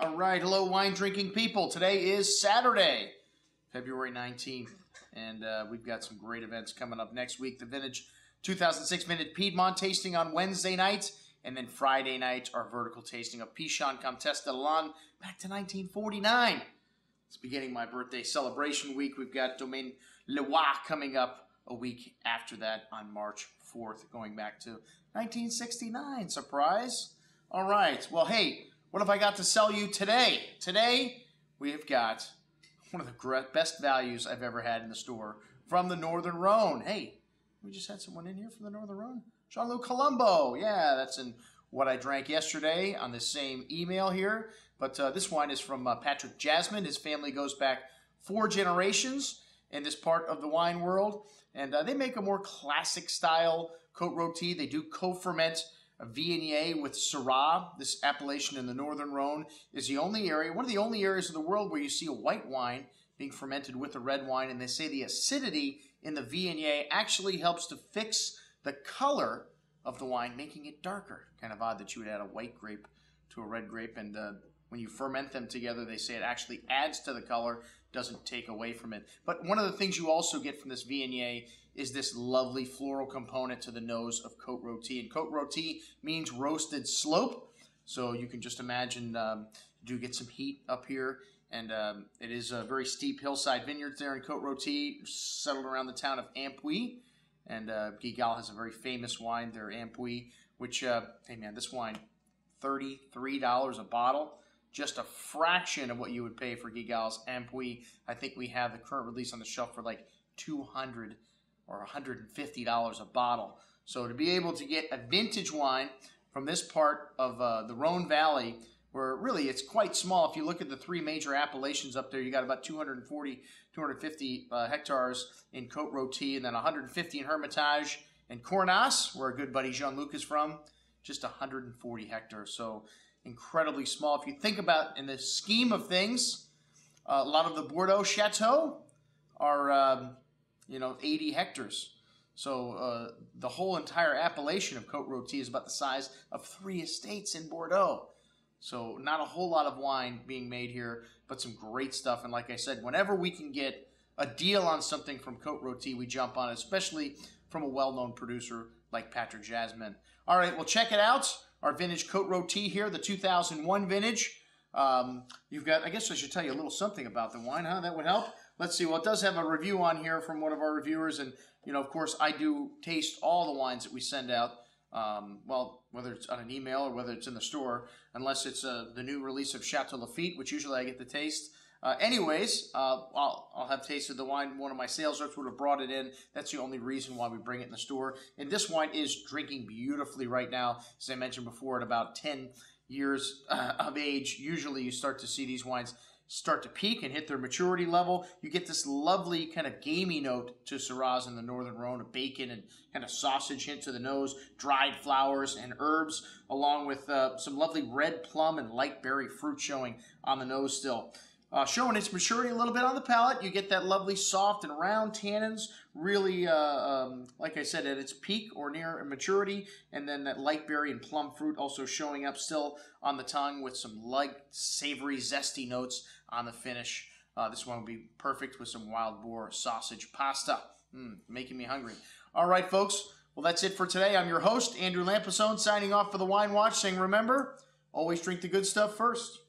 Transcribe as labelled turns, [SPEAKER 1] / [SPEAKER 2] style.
[SPEAKER 1] All right, hello wine drinking people. Today is Saturday, February 19th, and we've got some great events coming up next week. The Vintage 2006 Vintage Piedmont tasting on Wednesday night, and then Friday night, our vertical tasting of Pichon Comtesse de Laon back to 1949. It's beginning my birthday celebration week. We've got Domaine Leroy coming up a week after that on March 4th, going back to 1969. Surprise. All right, well, hey, what have I got to sell you today? Today, we have got one of the best values I've ever had in the store from the Northern Rhone. Hey, we just had someone in here from the Northern Rhone. Jean-Luc Colombo. Yeah, that's in what I drank yesterday on the same email here. But this wine is from Patrick Jasmin. His family goes back 4 generations in this part of the wine world. And they make a more classic style Cote Rotie. They do co-ferment a Viognier with Syrah. This appellation in the Northern Rhone is the only area, one of the only areas of the world where you see a white wine being fermented with a red wine. And they say the acidity in the Viognier actually helps to fix the color of the wine, making it darker. Kind of odd that you would add a white grape to a red grape. And when you ferment them together, they say it actually adds to the color, doesn't take away from it. But one of the things you also get from this Viognier is this lovely floral component to the nose of Cote Rotie. And Cote Rotie means roasted slope. So you can just imagine you do get some heat up here. And it is a very steep hillside vineyards there in Cote Rotie, settled around the town of Ampuis. And Guigal has a very famous wine there, Ampuis, which, hey man, this wine, $33 a bottle. Just a fraction of what you would pay for Guigal's Ampuis. I think we have the current release on the shelf for like $200 or $150 a bottle. So to be able to get a vintage wine from this part of the Rhone Valley, where really it's quite small. If you look at the 3 major appellations up there, you got about 240, 250 hectares in Cote Rotie, and then 150 in Hermitage and Cornas, where our good buddy Jean-Luc is from, just 140 hectares. So incredibly small. If you think about in the scheme of things, a lot of the Bordeaux Chateau are, 80 hectares. So the whole entire appellation of Cote Rotie is about the size of 3 estates in Bordeaux. So not a whole lot of wine being made here, but some great stuff. And like I said, whenever we can get a deal on something from Cote Rotie, we jump on it, especially from a well-known producer like Patrick Jasmin. All right, well, check it out. Our vintage Cote Rotie here, the 2001 vintage. You've got, I guess I should tell you a little something about the wine, huh? That would help. Let's see. Well, it does have a review on here from one of our reviewers. And, of course, I do taste all the wines that we send out. Well, whether it's on an email or whether it's in the store, unless it's the new release of Chateau Lafite, which usually I get to taste. Anyways, I'll have tasted the wine. One of my sales reps would have brought it in. That's the only reason why we bring it in the store. And this wine is drinking beautifully right now. As I mentioned before, at about 10 years of age, usually you start to see these wines start to peak and hit their maturity level. You get this lovely kind of gamey note to Syrahs in the Northern Rhone, of bacon and kind of sausage hint to the nose, dried flowers and herbs, along with some lovely red plum and light berry fruit showing on the nose still. Showing its maturity a little bit on the palate. You get that lovely soft and round tannins, really, like I said, at its peak or near maturity. And then that light berry and plum fruit also showing up still on the tongue with some light, savory, zesty notes on the finish. This one would be perfect with some wild boar sausage pasta. Making me hungry. All right, folks. Well, that's it for today. I'm your host, Andrew Lampasone, signing off for the Wine Watch, saying remember, always drink the good stuff first.